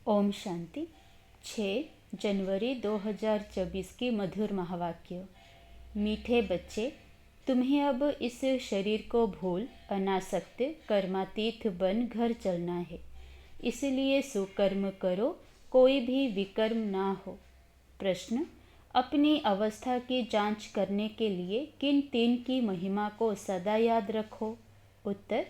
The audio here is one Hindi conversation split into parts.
ओम शांति। 6 जनवरी 2024 की मधुर महावाक्य। मीठे बच्चे, तुम्हें अब इस शरीर को भूल अनासक्त कर्मातीत बन घर चलना है। इसलिए सुकर्म करो, कोई भी विकर्म ना हो। प्रश्न: अपनी अवस्था की जांच करने के लिए किन 3 की महिमा को सदा याद रखो? उत्तर: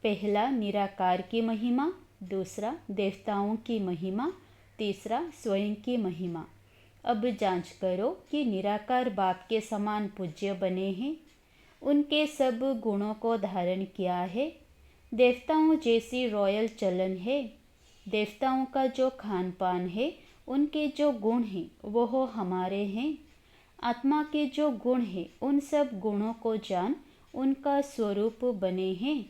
पहला निराकार की महिमा, दूसरा देवताओं की महिमा, तीसरा स्वयं की महिमा। अब जांच करो कि निराकार बाप के समान पूज्य बने हैं, उनके सब गुणों को धारण किया है। देवताओं जैसी रॉयल चलन है। देवताओं का जो खान पान है, उनके जो गुण हैं वो हमारे हैं। आत्मा के जो गुण हैं, उन सब गुणों को जान उनका स्वरूप बने हैं।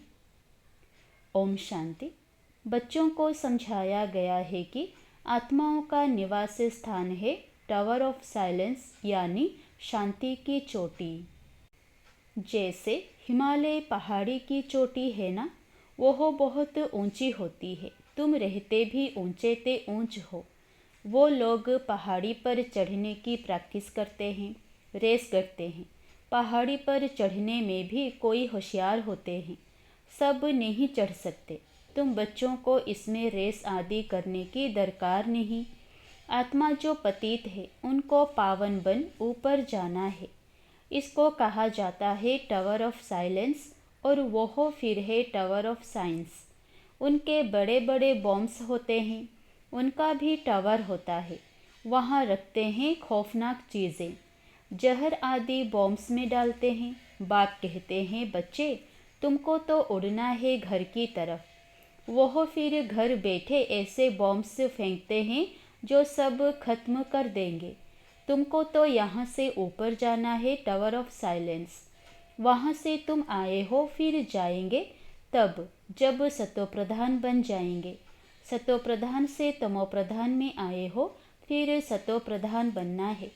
ओम शांति। बच्चों को समझाया गया है कि आत्माओं का निवास स्थान है टावर ऑफ साइलेंस, यानी शांति की चोटी। जैसे हिमालय पहाड़ी की चोटी है ना, वह बहुत ऊंची होती है। तुम रहते भी ऊंचे ते ऊंच हो। वो लोग पहाड़ी पर चढ़ने की प्रैक्टिस करते हैं, रेस करते हैं। पहाड़ी पर चढ़ने में भी कोई होशियार होते हैं, सब नहीं चढ़ सकते। तुम बच्चों को इसमें रेस आदि करने की दरकार नहीं। आत्मा जो पतित है, उनको पावन बन ऊपर जाना है। इसको कहा जाता है टावर ऑफ साइलेंस, और वह फिर है टावर ऑफ साइंस। उनके बड़े बड़े बॉम्ब्स होते हैं, उनका भी टावर होता है। वहाँ रखते हैं खौफनाक चीज़ें, जहर आदि बॉम्ब्स में डालते हैं। बाप कहते हैं, बच्चे तुमको तो उड़ना है घर की तरफ। वह फिर घर बैठे ऐसे बॉम्ब्स फेंकते हैं जो सब खत्म कर देंगे। तुमको तो यहाँ से ऊपर जाना है टावर ऑफ साइलेंस। वहाँ से तुम आए हो, फिर जाएंगे तब जब सतोप्रधान बन जाएंगे। सतोप्रधान से तमोप्रधान में आए हो, फिर सतोप्रधान बनना है।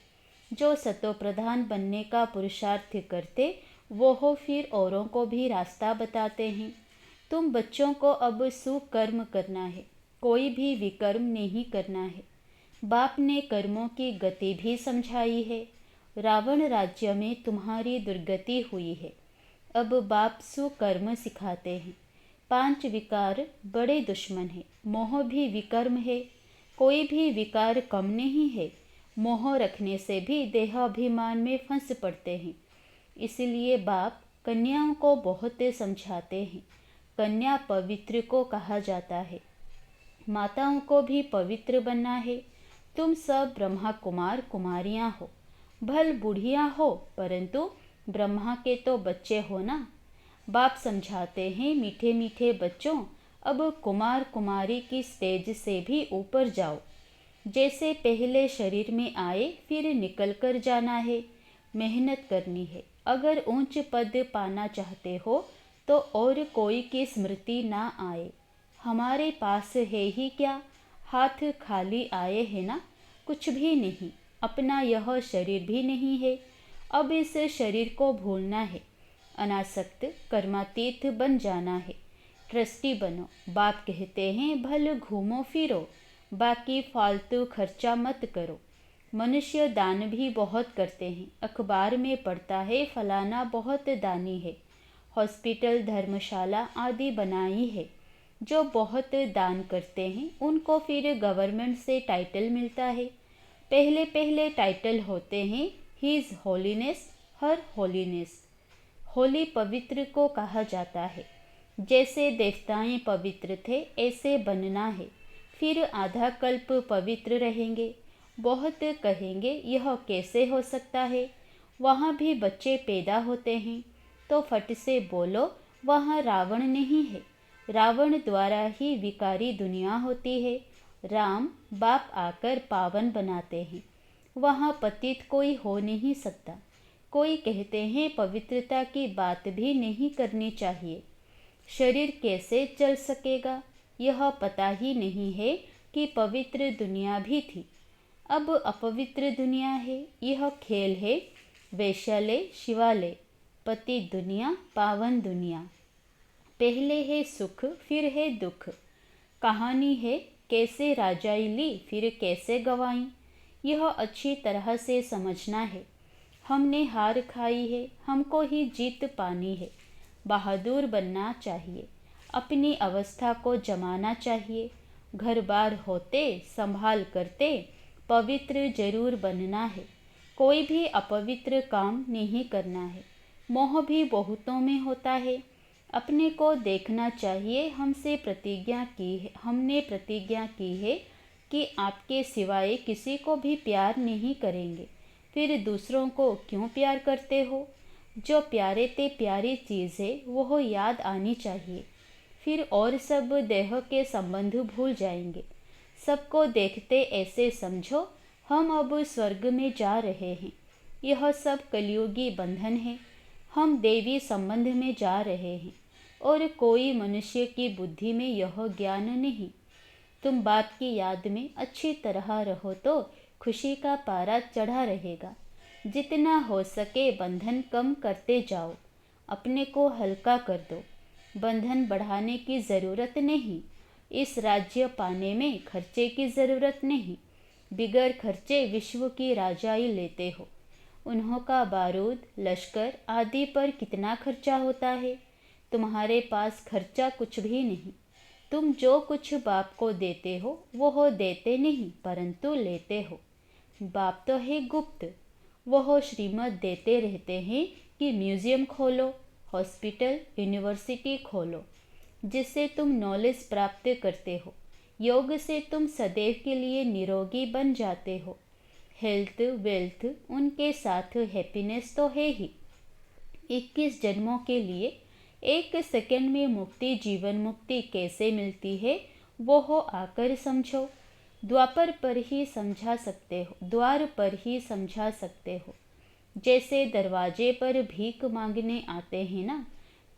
जो सतोप्रधान बनने का पुरुषार्थ करते, वो फिर औरों को भी रास्ता बताते हैं। तुम बच्चों को अब सुकर्म करना है, कोई भी विकर्म नहीं करना है। बाप ने कर्मों की गति भी समझाई है। रावण राज्य में तुम्हारी दुर्गति हुई है। अब बाप सुकर्म सिखाते हैं। 5 विकार बड़े दुश्मन हैं। मोह भी विकर्म है। कोई भी विकार कम नहीं है। मोह रखने से भी देहाभिमान में फंस पड़ते हैं। इसलिए बाप कन्याओं को बहुत समझाते हैं। कन्या पवित्र को कहा जाता है। माताओं को भी पवित्र बनना है। तुम सब ब्रह्मा कुमार कुमारियां हो, भल बुढ़िया हो, परंतु ब्रह्मा के तो बच्चे हो ना। बाप समझाते हैं, मीठे मीठे बच्चों, अब कुमार कुमारी की स्टेज से भी ऊपर जाओ। जैसे पहले शरीर में आए, फिर निकल कर जाना है, मेहनत करनी है। अगर ऊंच पद पाना चाहते हो तो और कोई की स्मृति ना आए। हमारे पास है ही क्या, हाथ खाली आए हैं ना, कुछ भी नहीं। अपना यह शरीर भी नहीं है। अब इस शरीर को भूलना है, अनासक्त कर्मातीत बन जाना है। ट्रस्टी बनो। बाप कहते हैं, भल घूमो फिरो, बाकी फालतू खर्चा मत करो। मनुष्य दान भी बहुत करते हैं। अखबार में पढ़ता है, फलाना बहुत दानी है। हॉस्पिटल, धर्मशाला आदि बनाई है। जो बहुत दान करते हैं, उनको फिर गवर्नमेंट से टाइटल मिलता है। पहले पहले टाइटल होते हैं हिज होलीनेस, हर होलीनेस। होली पवित्र को कहा जाता है। जैसे देवताएं पवित्र थे, ऐसे बनना है। फिर आधा कल्प पवित्र रहेंगे। बहुत कहेंगे, यह कैसे हो सकता है? वहाँ भी बच्चे पैदा होते हैं। तो फट से बोलो, वहाँ रावण नहीं है। रावण द्वारा ही विकारी दुनिया होती है। राम बाप आकर पावन बनाते हैं। वहाँ पतित कोई हो नहीं सकता। कोई कहते हैं पवित्रता की बात भी नहीं करनी चाहिए। शरीर कैसे चल सकेगा, यह पता ही नहीं है कि पवित्र दुनिया भी थी। अब अपवित्र दुनिया है। यह खेल है, वैश्यालय शिवालय, पतित दुनिया पावन दुनिया। पहले है सुख, फिर है दुख। कहानी है, कैसे राजाई ली फिर कैसे गंवाई, यह अच्छी तरह से समझना है। हमने हार खाई है, हमको ही जीत पानी है। बहादुर बनना चाहिए, अपनी अवस्था को जमाना चाहिए। घर बार होते संभाल करते पवित्र जरूर बनना है। कोई भी अपवित्र काम नहीं करना है। मोह भी बहुतों में होता है। अपने को देखना चाहिए। हमने प्रतिज्ञा की है कि आपके सिवाय किसी को भी प्यार नहीं करेंगे। फिर दूसरों को क्यों प्यार करते हो? जो प्यारे ते प्यारी चीज़ है वो याद आनी चाहिए। फिर और सब देह के संबंध भूल जाएंगे। सबको देखते ऐसे समझो हम अब स्वर्ग में जा रहे हैं। यह सब कलियुगी बंधन है। हम देवी संबंध में जा रहे हैं और कोई मनुष्य की बुद्धि में यह ज्ञान नहीं। तुम बाप की याद में अच्छी तरह रहो तो खुशी का पारा चढ़ा रहेगा। जितना हो सके बंधन कम करते जाओ, अपने को हल्का कर दो। बंधन बढ़ाने की ज़रूरत नहीं। इस राज्य पाने में खर्चे की ज़रूरत नहीं। बिगर खर्चे विश्व की राजाई लेते हो। उन्हों का बारूद, लश्कर आदि पर कितना खर्चा होता है। तुम्हारे पास खर्चा कुछ भी नहीं। तुम जो कुछ बाप को देते हो वो देते नहीं परंतु लेते हो। बाप तो है गुप्त। वह श्रीमत देते रहते हैं कि म्यूज़ियम खोलो, हॉस्पिटल, यूनिवर्सिटी खोलो, जिससे तुम नॉलेज प्राप्त करते हो। योग से तुम सदैव के लिए निरोगी बन जाते हो। हेल्थ, वेल्थ, उनके साथ हैप्पीनेस तो है ही। 21 जन्मों के लिए 1 सेकंड में मुक्ति, जीवन मुक्ति कैसे मिलती है वो हो आकर समझो। द्वार पर ही समझा सकते हो। जैसे दरवाजे पर भीख मांगने आते हैं ना,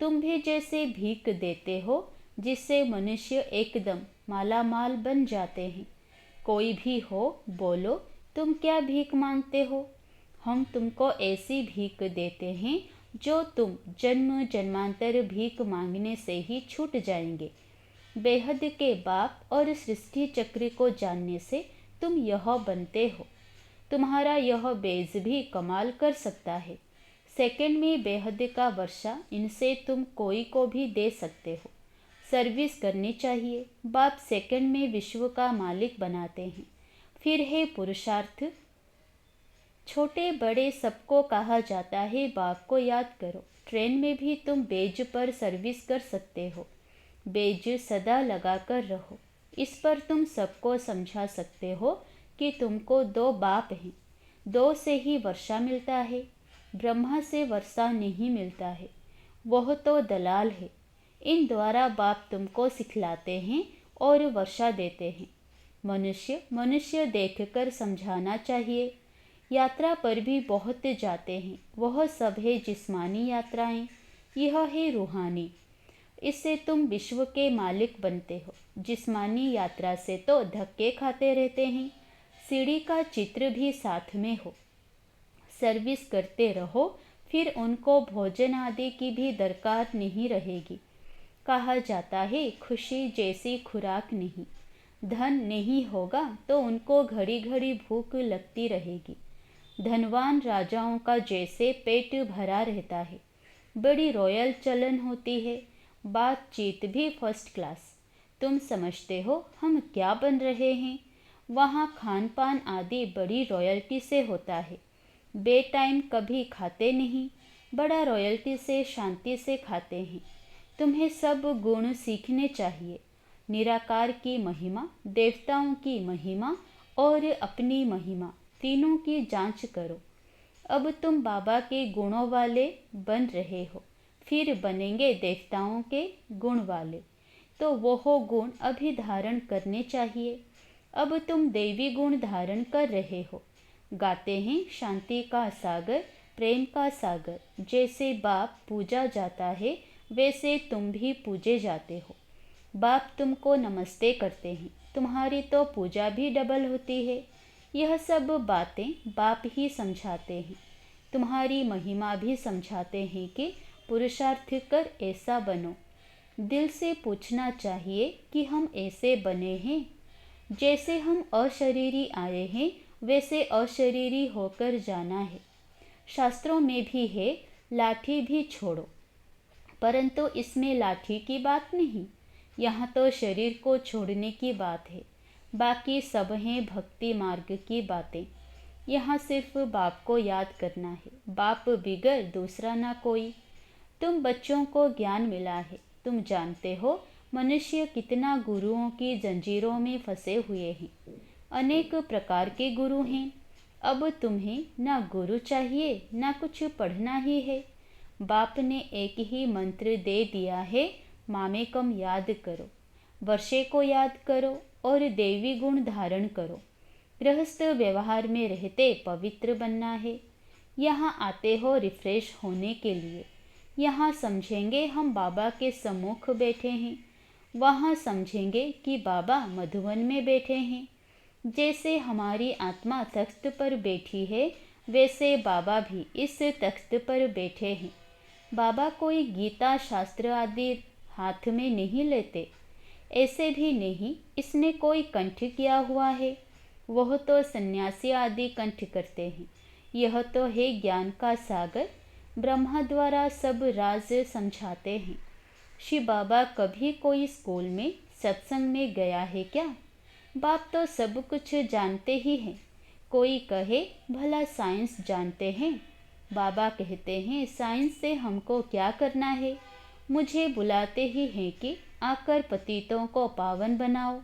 तुम भी जैसे भीख देते हो जिससे मनुष्य एकदम मालामाल बन जाते हैं। कोई भी हो बोलो, तुम क्या भीख मांगते हो? हम तुमको ऐसी भीख देते हैं जो तुम जन्म जन्मांतर भीख मांगने से ही छूट जाएंगे। बेहद के बाप और सृष्टि चक्र को जानने से तुम यह बनते हो। तुम्हारा यह बेज भी कमाल कर सकता है। सेकंड में बेहद का वर्षा, इनसे तुम कोई को भी दे सकते हो। सर्विस करनी चाहिए। बाप सेकंड में विश्व का मालिक बनाते हैं। फिर है पुरुषार्थ। छोटे बड़े सबको कहा जाता है बाप को याद करो। ट्रेन में भी तुम बेज पर सर्विस कर सकते हो। बेज सदा लगा कर रहो। इस पर तुम सबको समझा सकते हो कि तुमको 2 बाप हैं। 2 से ही वर्षा मिलता है। ब्रह्मा से वर्षा नहीं मिलता है, वह तो दलाल है। इन द्वारा बाप तुमको सिखलाते हैं और वर्षा देते हैं। मनुष्य देखकर समझाना चाहिए। यात्रा पर भी बहुत जाते हैं, वह सब है जिस्मानी यात्राएं, यह है रूहानी। इससे तुम विश्व के मालिक बनते हो। जिस्मानी यात्रा से तो धक्के खाते रहते हैं। सीढ़ी का चित्र भी साथ में हो। सर्विस करते रहो, फिर उनको भोजन आदि की भी दरकार नहीं रहेगी। कहा जाता है खुशी जैसी खुराक नहीं। धन नहीं होगा तो उनको घड़ी घड़ी भूख लगती रहेगी। धनवान राजाओं का जैसे पेट भरा रहता है। बड़ी रॉयल चलन होती है। बातचीत भी फर्स्ट क्लास। तुम समझते हो हम क्या बन रहे हैं? वहाँ खान पान आदि बड़ी रॉयल्टी से होता है। बे टाइम कभी खाते नहीं, बड़ा रॉयल्टी से शांति से खाते हैं। तुम्हें सब गुण सीखने चाहिए। निराकार की महिमा, देवताओं की महिमा और अपनी महिमा, तीनों की जांच करो। अब तुम बाबा के गुणों वाले बन रहे हो, फिर बनेंगे देवताओं के गुण वाले, तो वो गुण अभी धारण करने चाहिए। अब तुम देवी गुण धारण कर रहे हो। गाते हैं शांति का सागर, प्रेम का सागर। जैसे बाप पूजा जाता है वैसे तुम भी पूजे जाते हो। बाप तुमको नमस्ते करते हैं। तुम्हारी तो पूजा भी डबल होती है। यह सब बातें बाप ही समझाते हैं। तुम्हारी महिमा भी समझाते हैं कि पुरुषार्थ कर ऐसा बनो। दिल से पूछना चाहिए कि हम ऐसे बने हैं। जैसे हम अशरीरी आए हैं वैसे अशरीरी होकर जाना है। शास्त्रों में भी है, लाठी भी छोड़ो, परंतु इसमें लाठी की बात नहीं। यहाँ तो शरीर को छोड़ने की बात है। बाकी सब हैं भक्ति मार्ग की बातें। यहाँ सिर्फ बाप को याद करना है, बाप बिगर दूसरा ना कोई। तुम बच्चों को ज्ञान मिला है, तुम जानते हो मनुष्य कितना गुरुओं की जंजीरों में फंसे हुए हैं। अनेक प्रकार के गुरु हैं। अब तुम्हें ना गुरु चाहिए ना कुछ पढ़ना ही है। बाप ने एक ही मंत्र दे दिया है, मामेकम याद करो, वर्षे को याद करो और देवी गुण धारण करो। गृहस्थ व्यवहार में रहते पवित्र बनना है। यहाँ आते हो रिफ्रेश होने के लिए। यहाँ समझेंगे हम बाबा के सम्मुख बैठे हैं, वहाँ समझेंगे कि बाबा मधुवन में बैठे हैं। जैसे हमारी आत्मा तख्त पर बैठी है वैसे बाबा भी इस तख्त पर बैठे हैं। बाबा कोई गीता शास्त्र आदि हाथ में नहीं लेते, ऐसे भी नहीं इसने कोई कंठ किया हुआ है। वह तो सन्यासी आदि कंठ करते हैं। यह तो है ज्ञान का सागर, ब्रह्मा द्वारा सब राज समझाते हैं। शिव बाबा कभी कोई स्कूल में सत्संग में गया है क्या? बाप तो सब कुछ जानते ही हैं। कोई कहे भला साइंस जानते हैं? बाबा कहते हैं साइंस से हमको क्या करना है। मुझे बुलाते ही हैं कि आकर पतितों को पावन बनाओ,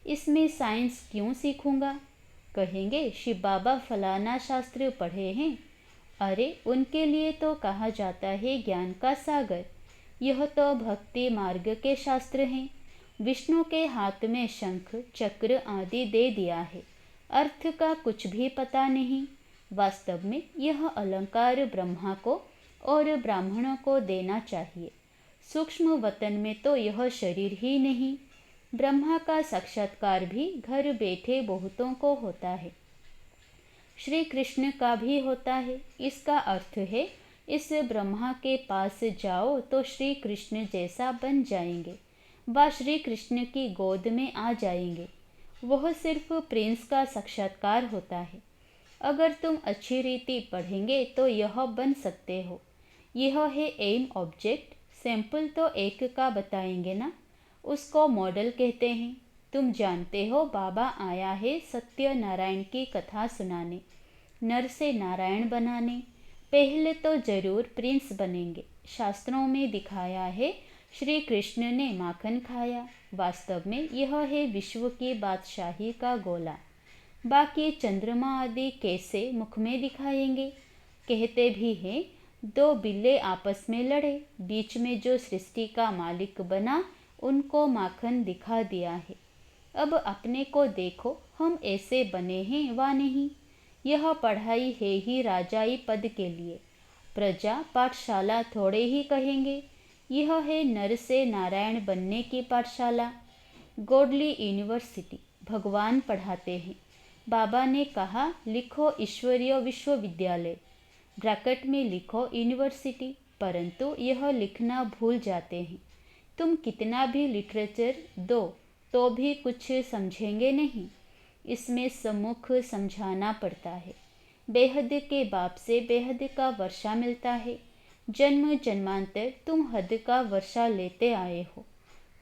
इसमें साइंस क्यों सीखूंगा? कहेंगे शिव बाबा फलाना शास्त्र पढ़े हैं। अरे उनके लिए तो कहा जाता है ज्ञान का सागर। यह तो भक्ति मार्ग के शास्त्र हैं। विष्णु के हाथ में शंख चक्र आदि दे दिया है, अर्थ का कुछ भी पता नहीं। वास्तव में यह अलंकार ब्रह्मा को और ब्राह्मणों को देना चाहिए। सूक्ष्म वतन में तो यह शरीर ही नहीं। ब्रह्मा का साक्षात्कार भी घर बैठे बहुतों को होता है, श्री कृष्ण का भी होता है। इसका अर्थ है इस ब्रह्मा के पास जाओ तो श्री कृष्ण जैसा बन जाएंगे, व श्री कृष्ण की गोद में आ जाएंगे। वह सिर्फ प्रिंस का साक्षात्कार होता है। अगर तुम अच्छी रीति पढ़ेंगे तो यह बन सकते हो। यह है एम ऑब्जेक्ट। सैंपल तो एक का बताएंगे ना, उसको मॉडल कहते हैं। तुम जानते हो बाबा आया है सत्य नारायण की कथा सुनाने, नर से नारायण बनाने। पहले तो जरूर प्रिंस बनेंगे। शास्त्रों में दिखाया है श्री कृष्ण ने माखन खाया। वास्तव में यह है विश्व की बादशाही का गोला। बाकी चंद्रमा आदि कैसे मुख में दिखाएंगे? कहते भी हैं दो बिल्ले आपस में लड़े, बीच में जो सृष्टि का मालिक बना उनको माखन दिखा दिया है। अब अपने को देखो, हम ऐसे बने हैं वा नहीं। यह पढ़ाई है ही राजाई पद के लिए। प्रजा पाठशाला थोड़े ही कहेंगे। यह है नर से नारायण बनने की पाठशाला, गॉडली यूनिवर्सिटी। भगवान पढ़ाते हैं। बाबा ने कहा लिखो ईश्वरीय विश्वविद्यालय, ब्रैकेट में लिखो यूनिवर्सिटी, परंतु यह लिखना भूल जाते हैं। तुम कितना भी लिटरेचर दो तो भी कुछ समझेंगे नहीं। इसमें सम्मुख समझाना पड़ता है। बेहद के बाप से बेहद का वर्षा मिलता है। जन्म जन्मांतर तुम हद का वर्षा लेते आए हो।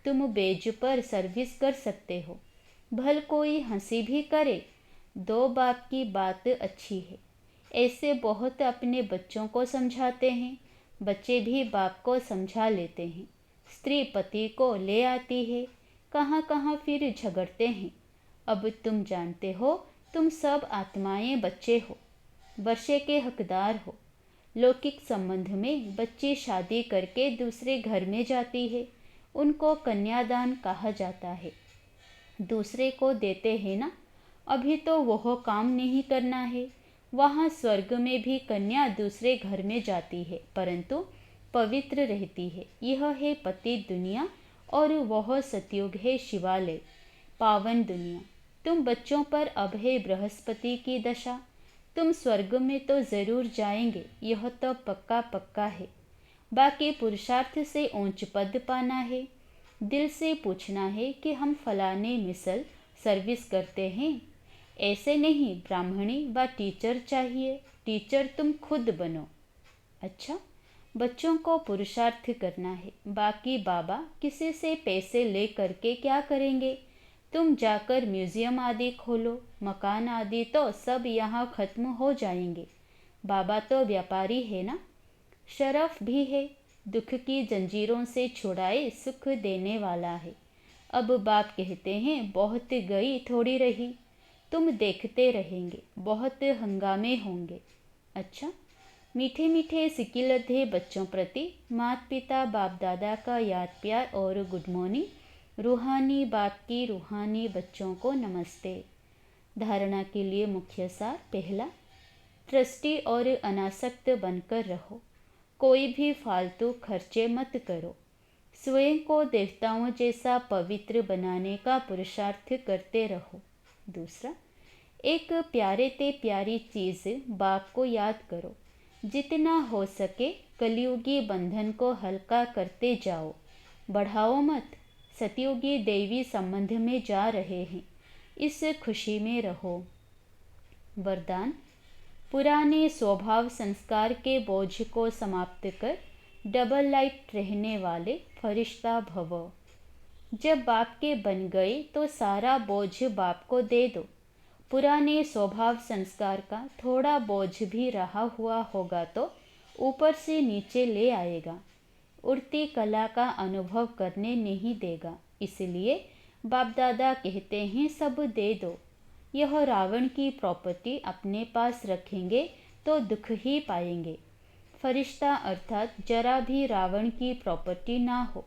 तुम बेज पर सर्विस कर सकते हो। भल कोई हंसी भी करे, दो बाप की बात अच्छी है। ऐसे बहुत अपने बच्चों को समझाते हैं। बच्चे भी बाप को समझा लेते हैं। स्त्री पति को ले आती है, कहाँ कहाँ फिर झगड़ते हैं। अब तुम जानते हो तुम सब आत्माएं बच्चे हो, वर्षे के हकदार हो। लौकिक संबंध में बच्ची शादी करके दूसरे घर में जाती है, उनको कन्यादान कहा जाता है। दूसरे को देते हैं ना। अभी तो वह काम नहीं करना है। वहाँ स्वर्ग में भी कन्या दूसरे घर में जाती है, परंतु पवित्र रहती है। यह है पति दुनिया और वह सतयुग है शिवालय, पावन दुनिया। तुम बच्चों पर अब है बृहस्पति की दशा। तुम स्वर्ग में तो जरूर जाएंगे, यह तो पक्का पक्का है। बाकी पुरुषार्थ से ऊंच पद पाना है। दिल से पूछना है कि हम फलाने मिसल सर्विस करते हैं। ऐसे नहीं, ब्राह्मणी व टीचर चाहिए, टीचर तुम खुद बनो। अच्छा, बच्चों को पुरुषार्थ करना है, बाकी बाबा किसी से पैसे ले करके क्या करेंगे? तुम जाकर म्यूजियम आदि खोलो, मकान आदि तो सब यहाँ खत्म हो जाएंगे। बाबा तो व्यापारी है ना, शरफ भी है, दुख की जंजीरों से छुड़ाए सुख देने वाला है। अब बाप कहते हैं बहुत गई थोड़ी रही, तुम देखते रहेंगे, बहुत हंगामे होंगे। अच्छा, मीठे मीठे सिकिलधे बच्चों प्रति माता पिता बाप दादा का याद प्यार और गुड मॉर्निंग। रूहानी बाप की रूहानी बच्चों को नमस्ते। धारणा के लिए मुख्य सार। पहला, ट्रस्टी और अनासक्त बनकर रहो, कोई भी फालतू खर्चे मत करो, स्वयं को देवताओं जैसा पवित्र बनाने का पुरुषार्थ करते रहो। दूसरा, एक प्यारे ते प्यारी चीज़ बाप को याद करो, जितना हो सके कलयुगी बंधन को हल्का करते जाओ, बढ़ाओ मत। सतयुगी दैवी संबंध में जा रहे हैं, इस खुशी में रहो। वरदान, पुराने स्वभाव संस्कार के बोझ को समाप्त कर डबल लाइट रहने वाले फरिश्ता भव। जब बाप के बन गए तो सारा बोझ बाप को दे दो। पुराने स्वभाव संस्कार का थोड़ा बोझ भी रहा हुआ होगा तो ऊपर से नीचे ले आएगा, उड़ती कला का अनुभव करने नहीं देगा। इसलिए बाप दादा कहते हैं सब दे दो। यह रावण की प्रॉपर्टी अपने पास रखेंगे तो दुख ही पाएंगे। फरिश्ता अर्थात जरा भी रावण की प्रॉपर्टी ना हो,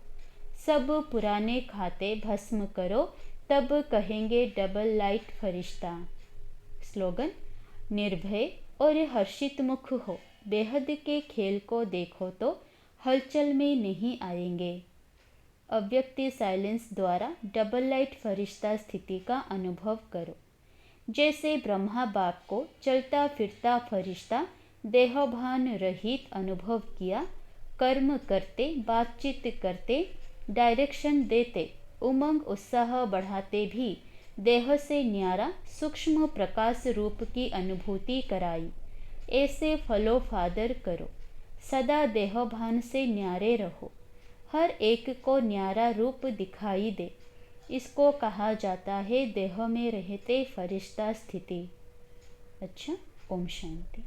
सब पुराने खाते भस्म करो, तब कहेंगे डबल लाइट फरिश्ता। स्लोगन, निर्भय और हर्षित मुख हो, बेहद के खेल को देखो तो हलचल में नहीं आएंगे। अव्यक्ति साइलेंस द्वारा डबल लाइट फरिश्ता स्थिति का अनुभव करो। जैसे ब्रह्मा बाप को चलता फिरता फरिश्ता देहभान रहित अनुभव किया, कर्म करते, बातचीत करते, डायरेक्शन देते, उमंग उत्साह बढ़ाते भी देह से न्यारा सूक्ष्म प्रकाश रूप की अनुभूति कराई। ऐसे फलो फादर करो, सदा देहभान से न्यारे रहो, हर एक को न्यारा रूप दिखाई दे। इसको कहा जाता है देह में रहते फरिश्ता स्थिति। अच्छा, ओम शांति।